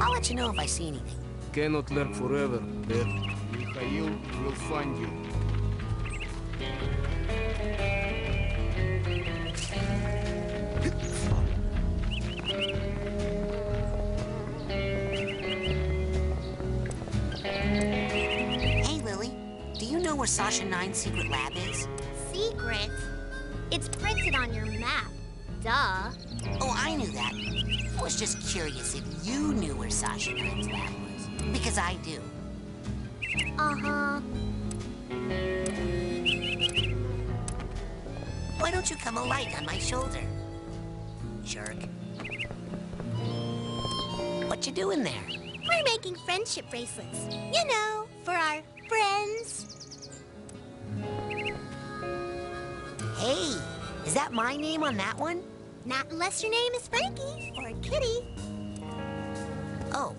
I'll let you know if I see anything. Cannot lurk forever. There. Mikhail will find you. Hey, Lily. Do you know where Sasha 9's secret lab is? Secret? It's printed on your map. Duh. Oh, I knew that. I was just curious if you knew where Sasha 9's lab was. Because I do. Uh-huh. Why don't you come alight on my shoulder? Jerk. What you doing there? We're making friendship bracelets. You know, for our friends. Hey, is that my name on that one? Not unless your name is Frankie or Kitty. Oh,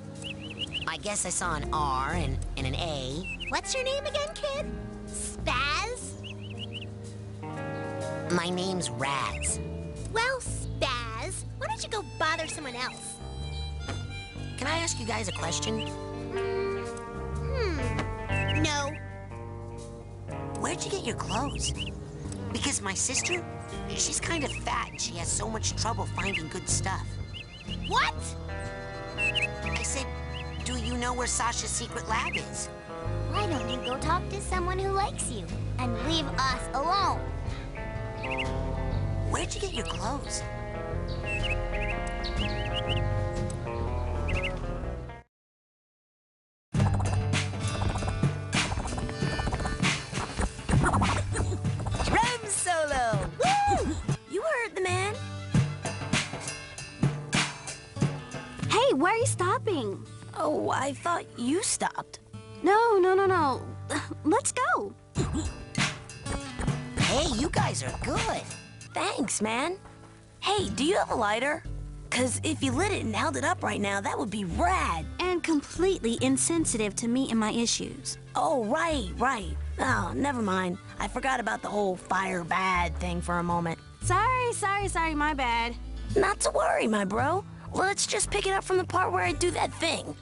I guess I saw an R and an A. What's your name again, kid? Spaz? My name's Raz. Well, Spaz, why don't you go bother someone else? Can I ask you guys a question? No. Where'd you get your clothes? Because my sister, she's kind of fat and she has so much trouble finding good stuff. What? I said, do you know where Sasha's secret lab is? Why don't you go talk to someone who likes you and leave us alone? Where'd you get your clothes? Drum solo! Woo! You heard the man. Hey, where are you stopping? Oh, I thought you stopped. No. Let's go. Hey, you guys are good. Thanks, man. Hey, do you have a lighter? 'Cause if you lit it and held it up right now, that would be rad. And completely insensitive to me and my issues. Oh, right. Oh, never mind. I forgot about the whole fire bad thing for a moment. Sorry, my bad. Not to worry, my bro. Let's just pick it up from the part where I do that thing.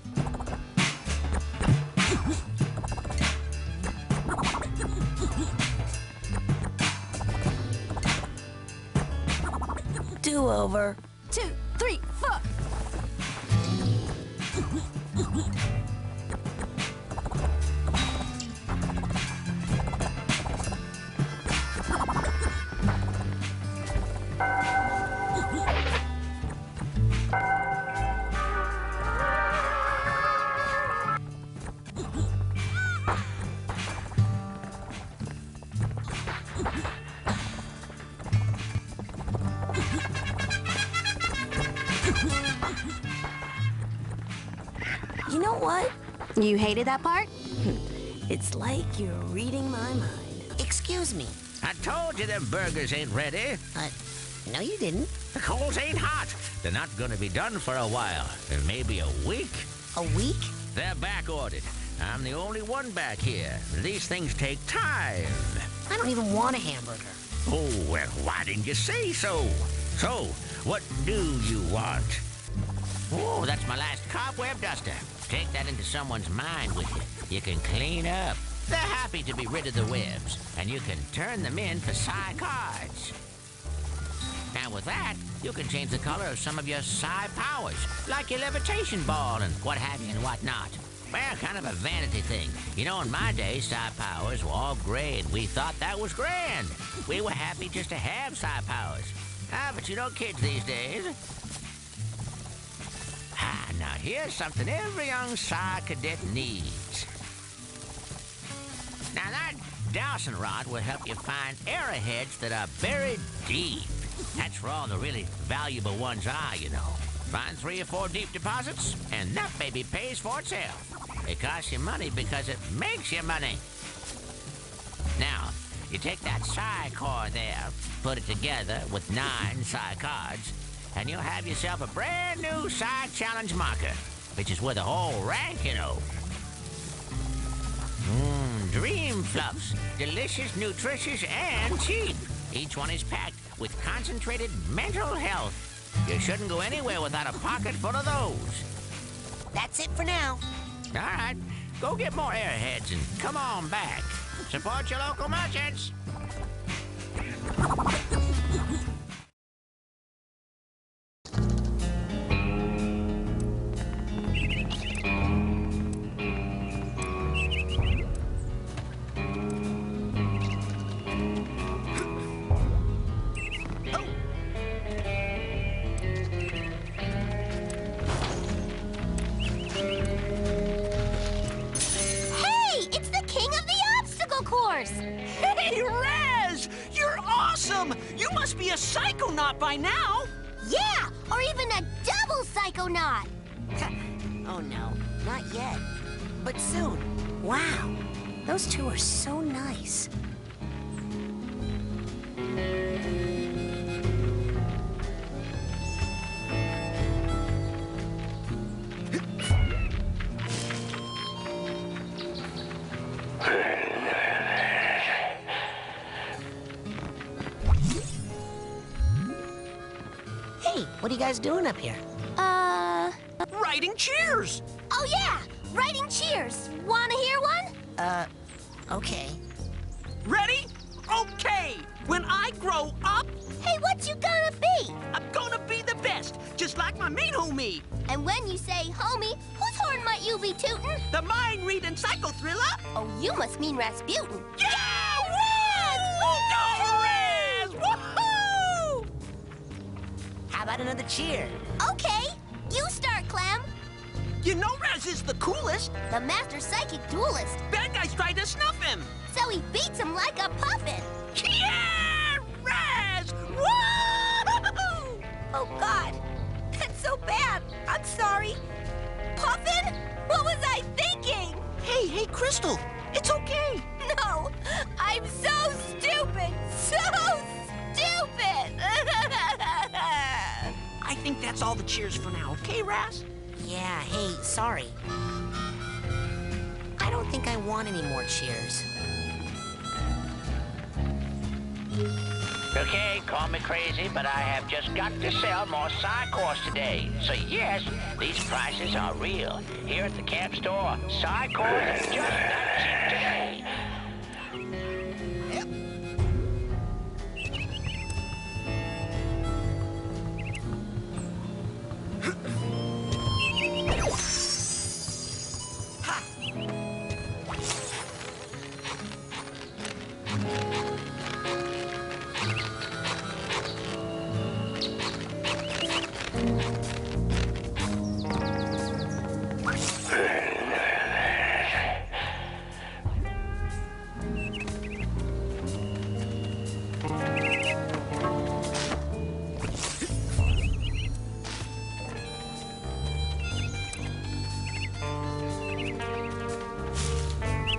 Do-over. 2, 3, 4. You know what? You hated that part? It's like you're reading my mind. Excuse me. I told you them burgers ain't ready. No, you didn't. The coals ain't hot. They're not gonna be done for a while. Maybe a week. A week? They're back-ordered. I'm the only one back here. These things take time. I don't even want a hamburger. Oh, well, why didn't you say so? So, what do you want? Oh, that's my last cobweb duster. Take that into someone's mind with you. You can clean up. They're happy to be rid of the webs, and you can turn them in for psi cards. And with that, you can change the color of some of your psi powers, like your levitation ball and what have you and what not. Well, kind of a vanity thing. You know, in my day, psi powers were all gray, and we thought that was grand. We were happy just to have psi powers. But you know kids these days. Now here's something every young psi cadet needs. Now that dowsing rod will help you find arrowheads that are buried deep. That's where all the really valuable ones are, you know. Find 3 or 4 deep deposits, and that baby pays for itself. It costs you money because it makes you money. Now, you take that psi core there, put it together with 9 psi cards, and you'll have yourself a brand new psi challenge marker, which is worth a whole rank, you know. Dream Fluffs. Delicious, nutritious, and cheap. Each one is packed with concentrated mental health. You shouldn't go anywhere without a pocket full of those. That's it for now. All right, go get more airheads and come on back. Support your local merchants. Hey, Raz! You're awesome! You must be a Psychonaut by now! Yeah, or even a double Psychonaut. Oh no, not yet. But soon. Wow, those two are so nice. Hey, what are you guys doing up here? Writing cheers! Oh yeah, writing cheers. Wanna hear one? Okay. Ready? Okay! When I grow up, Hey, what you gonna be? I'm gonna be the best, just like my main homie, And when you say homie, whose horn might you be tootin'? the mind-reading psycho-thriller. Oh, you must mean Rasputin. Yeah! Go, Raz! Woohoo! How about another cheer? Okay, you start, Clem. You know Raz is the coolest. The master psychic duelist. Bad guys try to snuff him. So he beats him like a puffin. Yeah! Raz! Woo! Oh, God. That's so bad. I'm sorry. Puffin? What was I thinking? Hey, Crystal, it's okay. No, I'm so stupid. So stupid. I think that's all the cheers for now, okay, Raz? Yeah, hey, sorry. I don't think I want any more cheers. Okay, call me crazy, but I have just got to sell more Psychors today. So yes, these prices are real. Here at the camp store, Psychors are just not cheap today.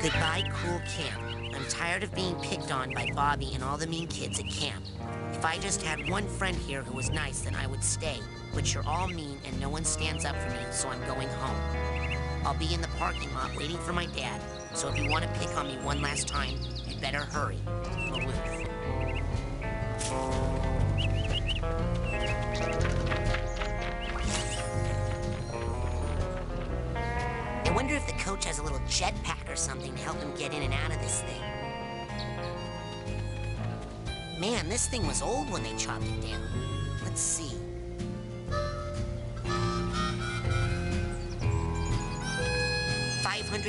Goodbye, cool camp. I'm tired of being picked on by Bobby and all the mean kids at camp. If I just had one friend here who was nice, then I would stay. But you're all mean and no one stands up for me, so I'm going home. I'll be in the parking lot waiting for my dad, so if you want to pick on me one last time, you'd better hurry. Aloof. I wonder if the coach has a little jetpack or something to help him get in and out of this thing. Man, this thing was old when they chopped it down. Let's see.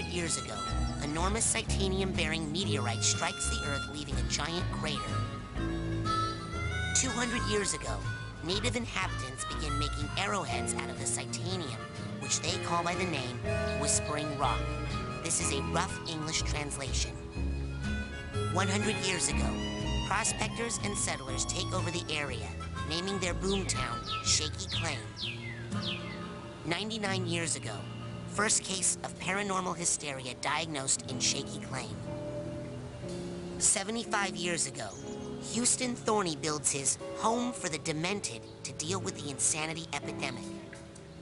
Years ago, enormous titanium-bearing meteorite strikes the Earth, leaving a giant crater. 200 years ago, native inhabitants began making arrowheads out of the titanium, which they call by the name Whispering Rock. This is a rough English translation. 100 years ago, prospectors and settlers take over the area, naming their boomtown Shaky Claim. 99 years ago, first case of paranormal hysteria diagnosed in Shaky Claim. 75 years ago, Houston Thorny builds his Home for the Demented to deal with the insanity epidemic.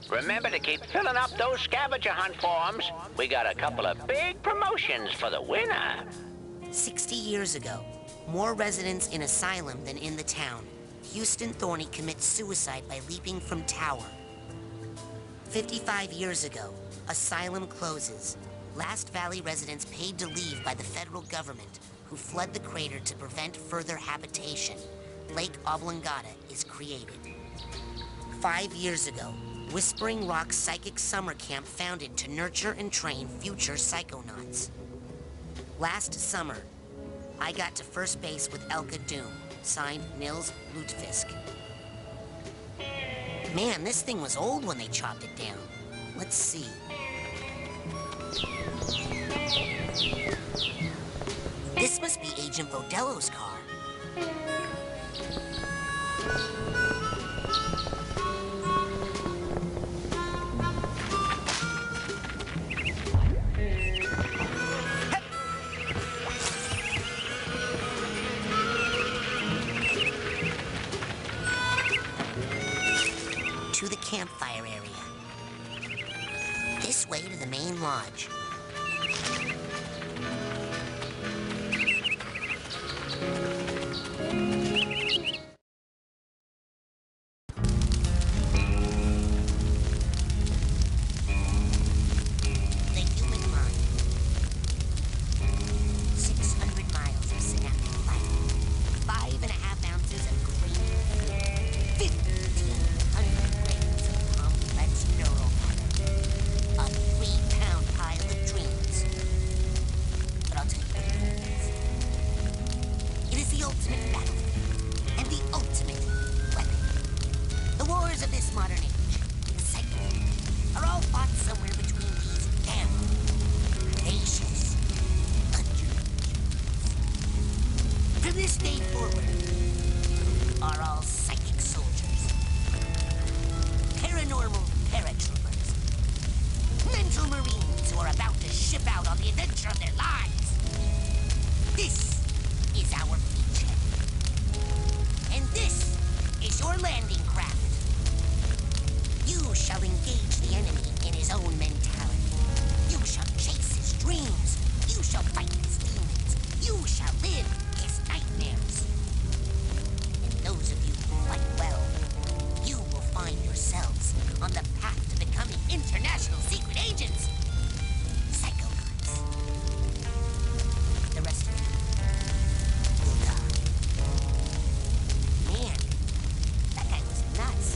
Remember to keep filling up those scavenger hunt forms. We got a couple of big promotions for the winner. 60 years ago, more residents in asylum than in the town. Houston Thorny commits suicide by leaping from tower. 55 years ago, asylum closes. Last Valley residents paid to leave by the federal government, who flood the crater to prevent further habitation. Lake Oblongata is created. 5 years ago, Whispering Rock Psychic Summer Camp founded to nurture and train future Psychonauts. Last summer, I got to first base with Elka Doom, signed Nils Lutefisk. Man, this thing was old when they chopped it down. Let's see. This must be Agent Vodello's car. To the campfire area. This way to the main lodge. The human mind. 600 miles of synaptic light. 5.5 ounces of green. 1,500 grams of complex neural matter. A 3-pound pile of dreams. But I'll tell you what it is. It is the ultimate battlefield and the ultimate weapon. The wars of this modern age, the cycle, are all fought somewhere between these damn tenacious undertakings. From this day forward, you are all psychic soldiers, paranormal paratroopers, mental marines who are about to ship out on the adventure of their lives. This is our beachhead. And this is your landing craft. You shall engage the enemy in his own mentality. You shall chase his dreams. You shall fight his demons. You shall live his nightmares. And those of you who fight well, you will find yourselves on the path to becoming international secret agents. Psychonauts. The rest of you will die. Man, that guy was nuts.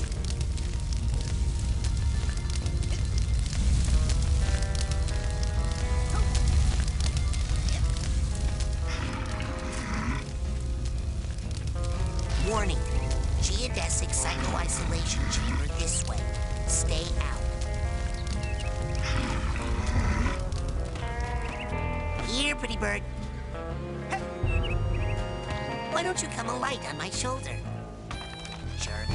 Warning. Geodesic psycho-isolation chamber this way. Stay out. Here, pretty bird. Why don't you come alight on my shoulder? Jerk.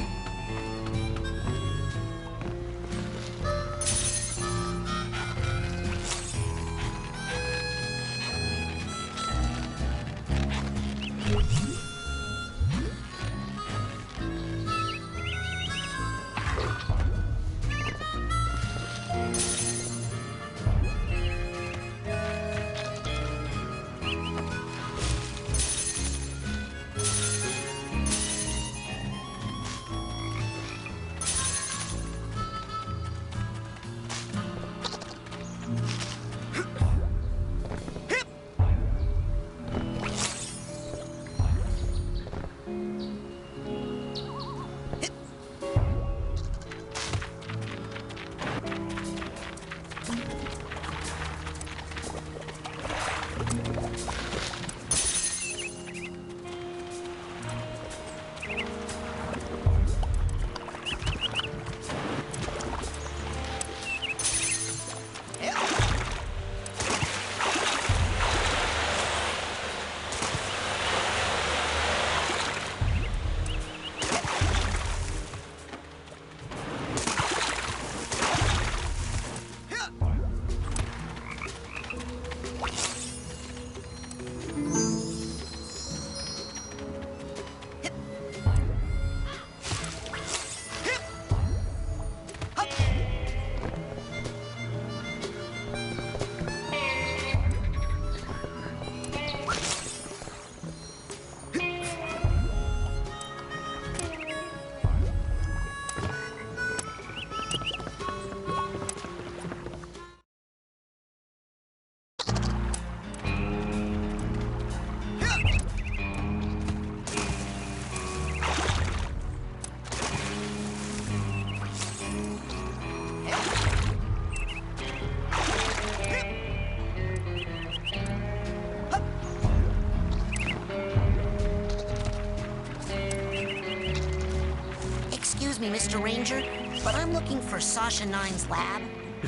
Excuse me, Mr. Ranger, but I'm looking for Sasha Nine's lab.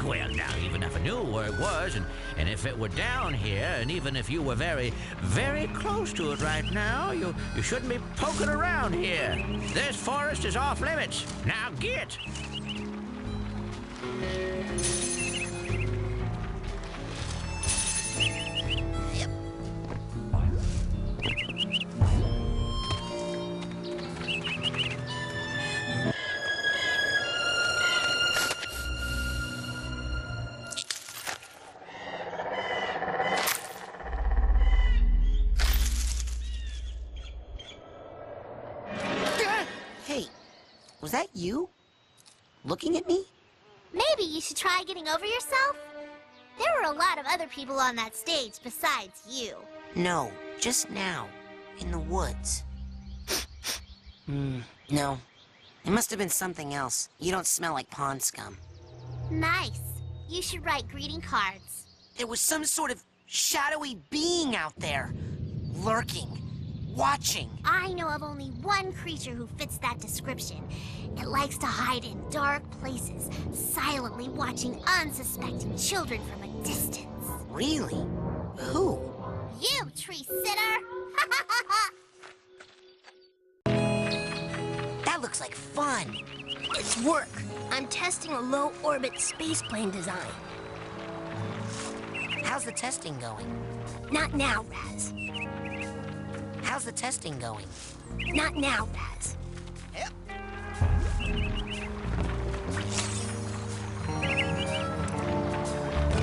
Well, now, even if I knew where it was, and if it were down here, and even if you were very, very close to it right now, you shouldn't be poking around here. This forest is off limits. Now get! Hey, was that you? Looking at me? Maybe you should try getting over yourself. There were a lot of other people on that stage besides you. No, just now. In the woods. No. It must have been something else. You don't smell like pond scum. Nice. You should write greeting cards. There was some sort of shadowy being out there. Lurking. Watching. I know of only one creature who fits that description. It likes to hide in dark places, silently watching unsuspecting children from a distance. Really? Who? You, tree sitter! That looks like fun. It's work. I'm testing a low-orbit spaceplane design. How's the testing going? Not now, Raz. How's the testing going? Not now, Raz.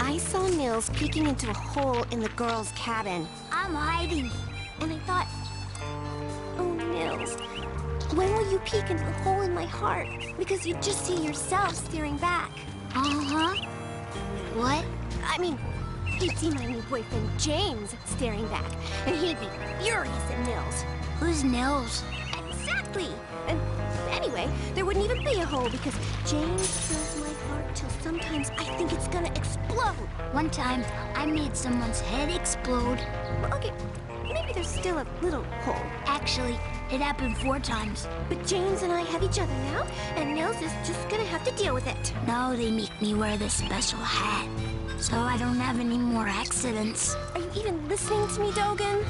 I saw Nils peeking into a hole in the girls' cabin. I'm hiding. And I thought, oh, Nils, when will you peek into the hole in my heart? Because you just see yourself staring back. Uh-huh. What? I mean, you'd see my new boyfriend James staring back, and he'd be furious at Nils. Who's Nils? Exactly. And anyway, there wouldn't even be a hole because James fills my heart till sometimes I think it's gonna explode. One time, I made someone's head explode. Well, okay, maybe there's still a little hole. Actually, it happened 4 times. But James and I have each other now, and Nils is just gonna have to deal with it. Now they make me wear this special hat, so I don't have any more accidents. Are you even listening to me, Dogen?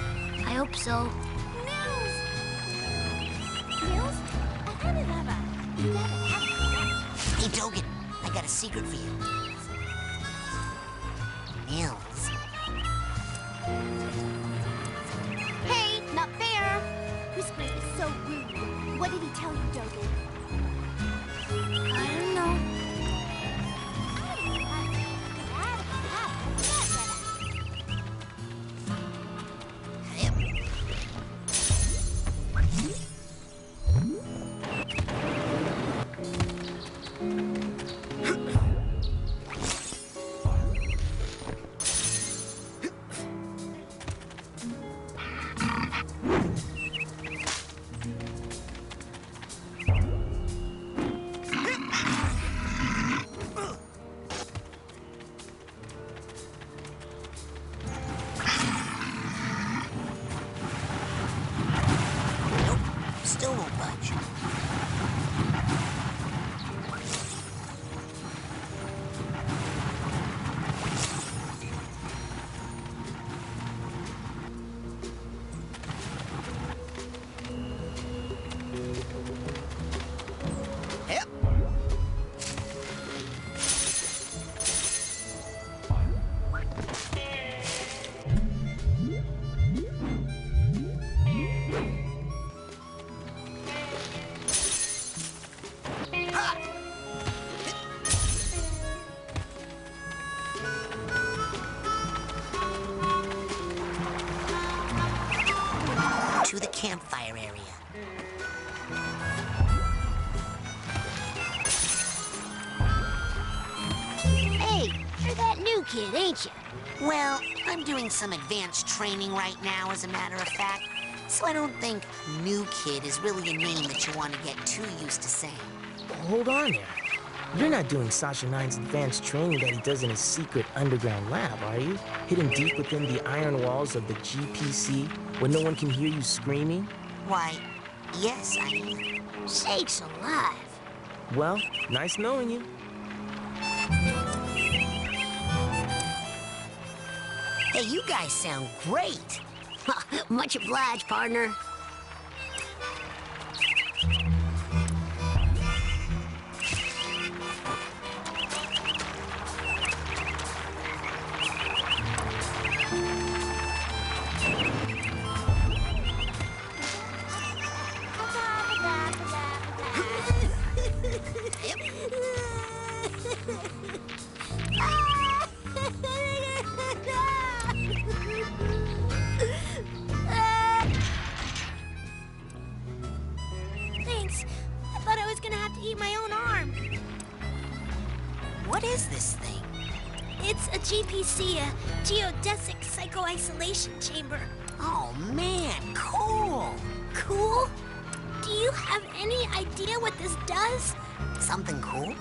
I hope so. Nils! Nils? I kind of have Hey, Dogen, I got a secret for you. Nils. Hey, not fair! Whispering is so rude. What did he tell you, Dogen? I don't know. Still won't budge. To the campfire area. Hey, you're that new kid, ain't you? Well, I'm doing some advanced training right now, as a matter of fact. So I don't think new kid is really a name that you want to get too used to saying. Hold on there. You're not doing Sasha Nine's advanced training that he does in his secret underground lab, are you? Hidden deep within the iron walls of the GPC, where no one can hear you screaming? Why, yes, I am. Sakes alive. Well, nice knowing you. Hey, you guys sound great. Much obliged, partner. Thanks. I thought I was gonna have to eat my own arm. What is this thing? It's a GPC, a geodesic psycho-isolation chamber. Oh, man, cool. Cool? Do you have any idea what this does? Something cool?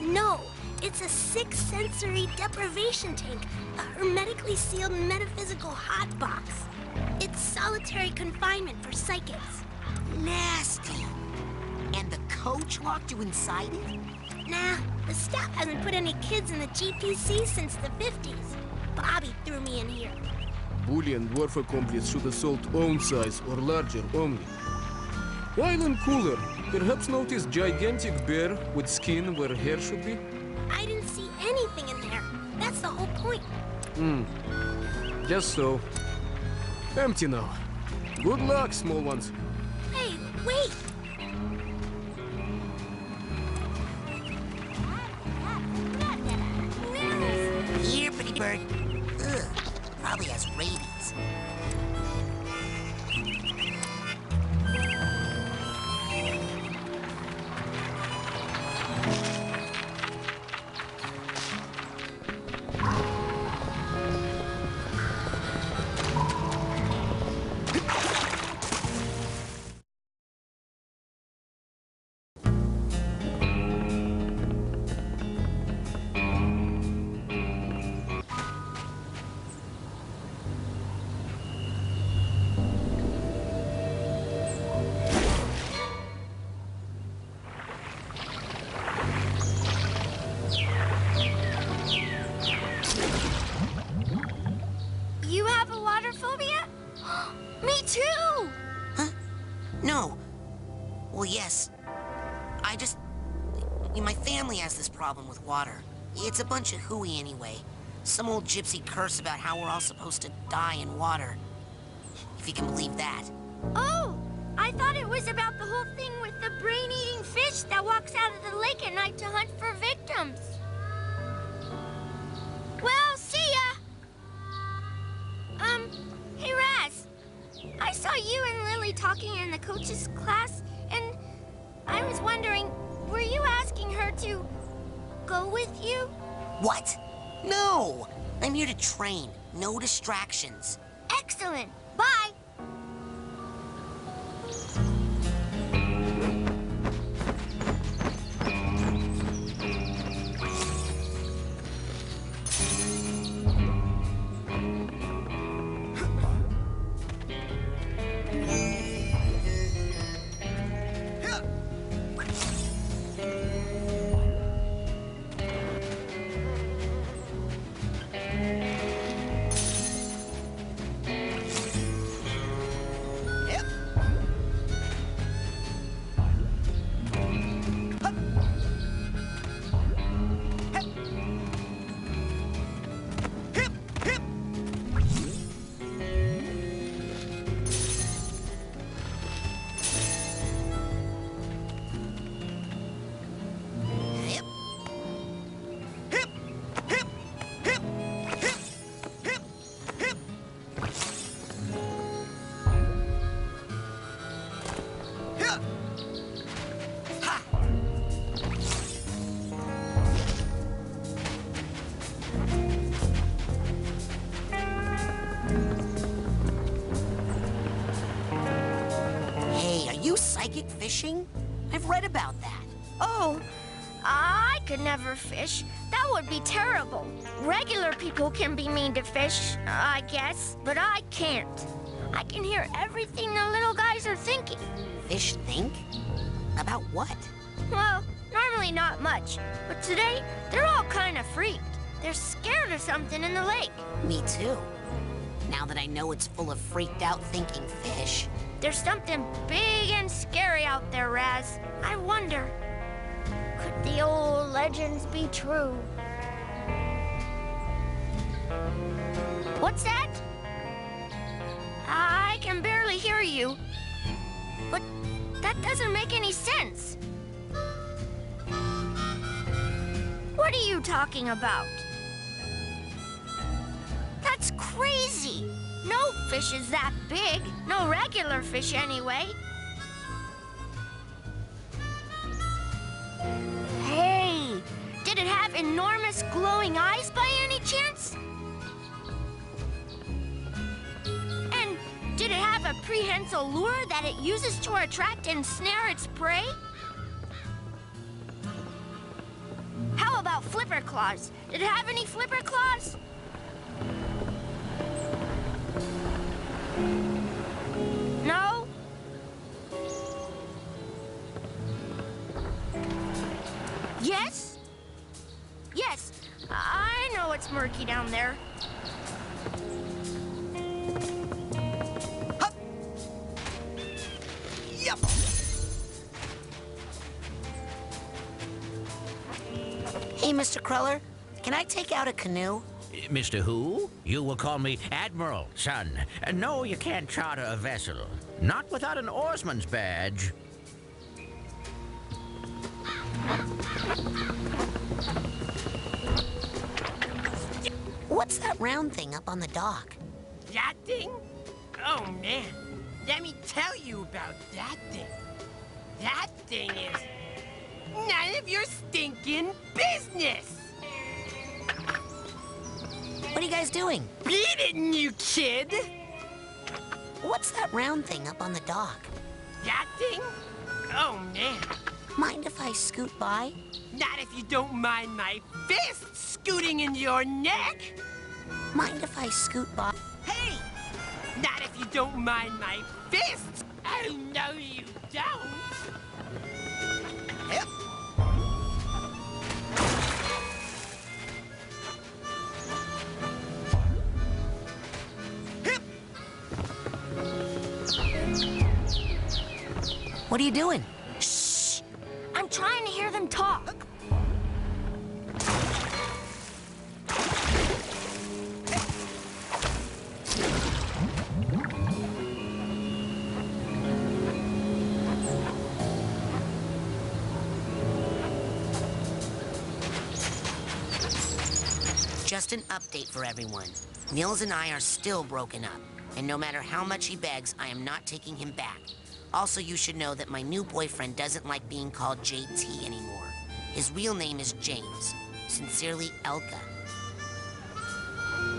No. It's a six-sensory deprivation tank, a hermetically sealed metaphysical hotbox. It's solitary confinement for psychics. Nasty. And the coach locked you inside it? Nah, the staff hasn't put any kids in the GPC since the 50s. Bobby threw me in here. Bully and dwarf accomplice should assault own size or larger only. While in cooler, perhaps notice gigantic bear with skin where hair should be? I didn't see anything in there. That's the whole point. Just so. Empty now. Good luck, small ones. Hey, wait! Here, pretty bird. Ugh, probably has rabies. You have a water phobia? Me too! Huh? No. Well, yes. My family has this problem with water. It's a bunch of hooey anyway. Some old gypsy curse about how we're all supposed to die in water. If you can believe that. Oh! I thought it was about the whole thing with the brain-eating fish that walks out of the lake at night to hunt for victims. Well, see ya! Hey Raz. I saw you and Lily talking in the coach's class, and I was wondering, were you asking her to go with you? What? No! I'm here to train. No distractions. Excellent. Bye. Psychic fishing? I've read about that. Oh, I could never fish. That would be terrible. Regular people can be mean to fish, I guess, but I can't. I can hear everything the little guys are thinking. Fish think? About what? Well, normally not much, but today they're all kind of freaked. They're scared of something in the lake. Me too. Now that I know it's full of freaked out thinking fish. There's something big and scary out there, Raz. I wonder, could the old legends be true? What's that? I can barely hear you. But that doesn't make any sense. What are you talking about? That's crazy. No fish is that big. No regular fish, anyway. Hey, did it have enormous glowing eyes by any chance? And did it have a prehensile lure that it uses to attract and snare its prey? How about flipper claws? Did it have any flipper claws? No? Yes? Yes, I know it's murky down there. Hup. Yep. Hey, Mr. Cruller, can I take out a canoe? Mr. Who? You will call me Admiral, son. No, you can't charter a vessel. Not without an oarsman's badge. What's that round thing up on the dock? That thing? Oh, man. Let me tell you about that thing. That thing is none of your stinking business. What are you guys doing? Beat it, you kid. What's that round thing up on the dock? That thing? Oh, man. Mind if I scoot by? Not if you don't mind my fist scooting in your neck. Mind if I scoot by? Hey! Not if you don't mind my fist. Oh, no, you don't. Yep. What are you doing? Shh! I'm trying to hear them talk. Just an update for everyone. Nils and I are still broken up, and no matter how much he begs, I am not taking him back. Also, you should know that my new boyfriend doesn't like being called JT anymore. His real name is James. Sincerely, Elka.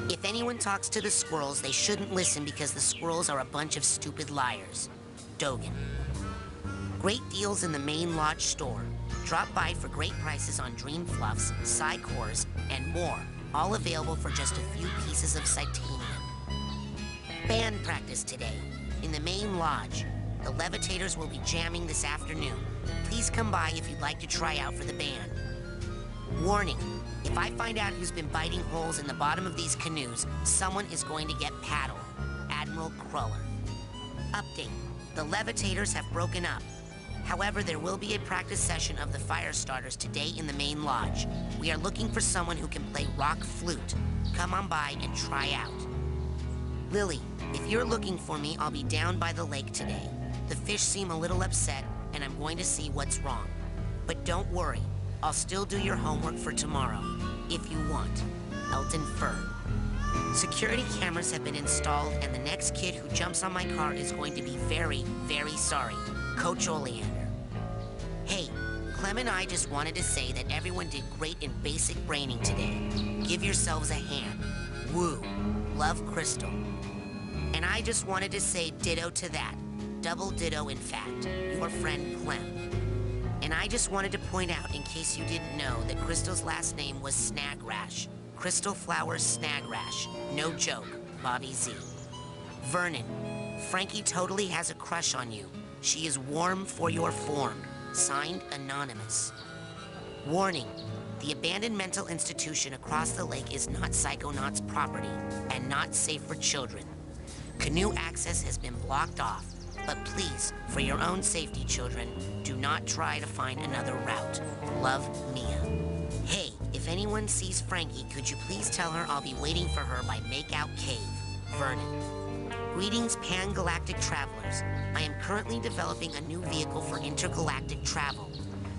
If anyone talks to the squirrels, they shouldn't listen because the squirrels are a bunch of stupid liars. Dogen. Great deals in the main lodge store. Drop by for great prices on Dream Fluffs, Psycores, and more. All available for just a few pieces of titanium. Band practice today in the main lodge. The Levitators will be jamming this afternoon. Please come by if you'd like to try out for the band. Warning, if I find out who's been biting holes in the bottom of these canoes, someone is going to get paddled. Admiral Cruller. Update, the Levitators have broken up. However, there will be a practice session of the fire starters today in the main lodge. We are looking for someone who can play rock flute. Come on by and try out. Lily, if you're looking for me, I'll be down by the lake today. The fish seem a little upset, and I'm going to see what's wrong. But don't worry, I'll still do your homework for tomorrow, if you want. Elton Fur. Security cameras have been installed, and the next kid who jumps on my car is going to be very, very sorry. Coach Oleander. Hey, Clem and I just wanted to say that everyone did great in basic braining today. Give yourselves a hand. Woo. Love, Crystal. And I just wanted to say ditto to that. Double ditto, in fact. Your friend, Clem. And I just wanted to point out, in case you didn't know, that Crystal's last name was Snagrash. Crystal Flowers Snagrash. No joke. Bobby Z. Vernon. Frankie totally has a crush on you. She is warm for your form. Signed, Anonymous. Warning. The abandoned mental institution across the lake is not Psychonauts' property and not safe for children. Canoe access has been blocked off, but please, for your own safety, children, do not try to find another route. Love, Mia. Hey, if anyone sees Frankie, could you please tell her I'll be waiting for her by Makeout Cave, Vernon. Greetings, pan-galactic travelers. I am currently developing a new vehicle for intergalactic travel.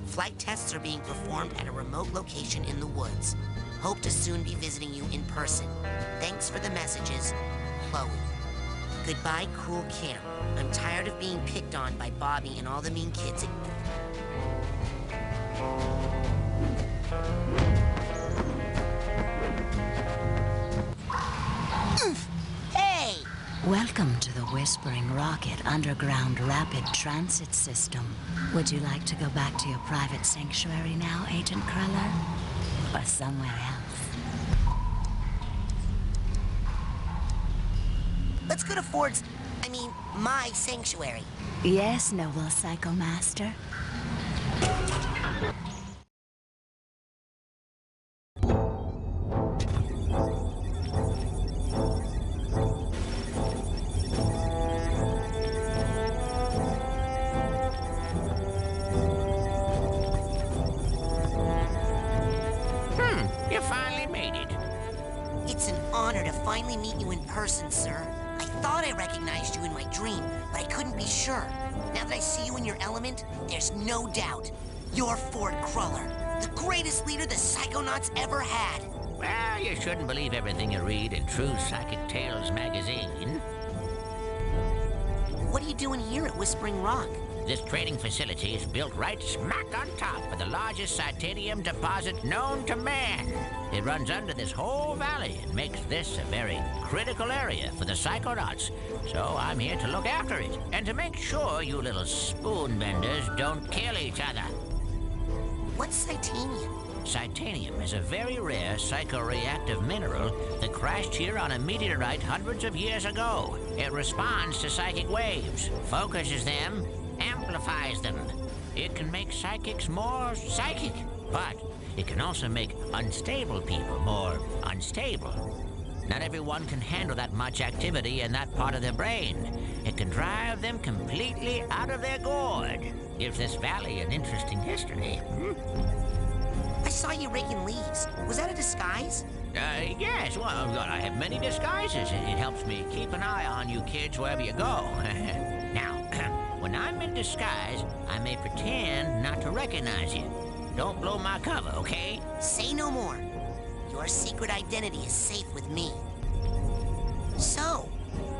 Flight tests are being performed at a remote location in the woods. Hope to soon be visiting you in person. Thanks for the messages, Chloe. Goodbye, cool camp. I'm tired of being picked on by Bobby and all the mean kids. Hey! Welcome to the Whispering Rocket Underground Rapid Transit System. Would you like to go back to your private sanctuary now, Agent Cruller? Or somewhere else? Let's go to my sanctuary. Yes, noble Psycho Master. You finally made it. It's an honor to finally meet you in person, sir. I thought I recognized you in my dream, but I couldn't be sure. Now that I see you in your element, there's no doubt. You're Ford Cruller, the greatest leader the Psychonauts ever had. Well, you shouldn't believe everything you read in True Psychic Tales magazine. What are you doing here at Whispering Rock? This trading facility is built right smack on top of the largest titanium deposit known to man. It runs under this whole valley and makes this a very critical area for the Psychonauts. So I'm here to look after it and to make sure you little spoon benders don't kill each other. What's Titanium? Titanium is a very rare psychoreactive mineral that crashed here on a meteorite hundreds of years ago. It responds to psychic waves, focuses them, amplifies them. It can make psychics more psychic, but it can also make unstable people more unstable. Not everyone can handle that much activity in that part of their brain. It can drive them completely out of their gourd. Gives this valley an interesting history. I saw you raking leaves. Was that a disguise? Yes, well, I have many disguises. It helps me keep an eye on you kids wherever you go. Now, when I'm in disguise, I may pretend not to recognize you. Don't blow my cover, okay? Say no more. Your secret identity is safe with me. So,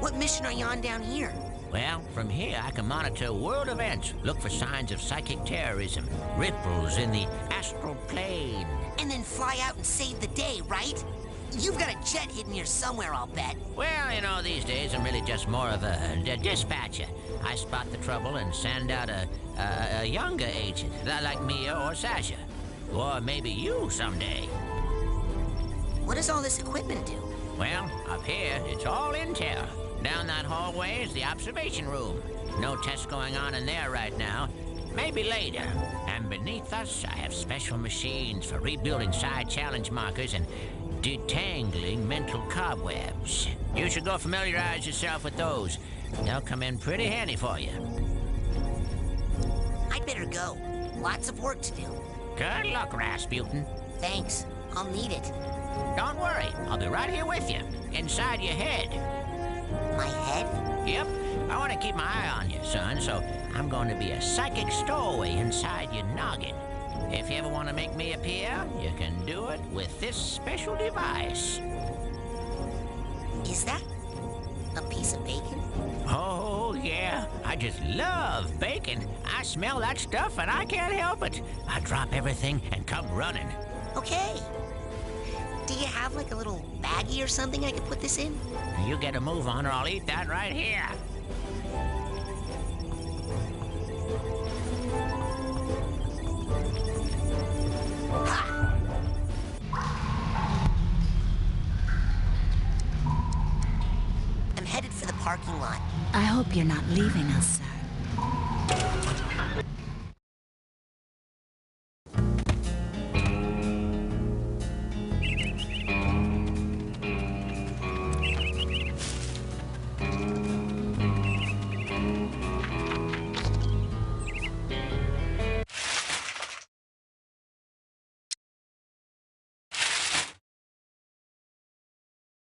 what mission are you on down here? Well, from here I can monitor world events, look for signs of psychic terrorism, ripples in the astral plane. And then fly out and save the day, right? You've got a jet hidden here somewhere, I'll bet. Well, you know, these days I'm really just more of a dispatcher. I spot the trouble and send out a younger agent, like Mia or Sasha. Or maybe you someday. What does all this equipment do? Well, up here, it's all intel. Down that hallway is the observation room. No tests going on in there right now. Maybe later. And beneath us, I have special machines for rebuilding side challenge markers and detangling mental cobwebs. You should go familiarize yourself with those. They'll come in pretty handy for you. I'd better go. Lots of work to do. Good luck, Rasputin. Thanks. I'll need it. Don't worry. I'll be right here with you. Inside your head. My head? Yep. I want to keep my eye on you, son, so I'm going to be a psychic stowaway inside your noggin. If you ever want to make me appear, you can do it with this special device. Is that a piece of bacon? Oh, yeah. I just love bacon. I smell that stuff and I can't help it. I drop everything and come running. Okay. Do you have like a little baggie or something I could put this in? You get a move on or I'll eat that right here. Ha! I'm headed for the parking lot. I hope you're not leaving us, sir.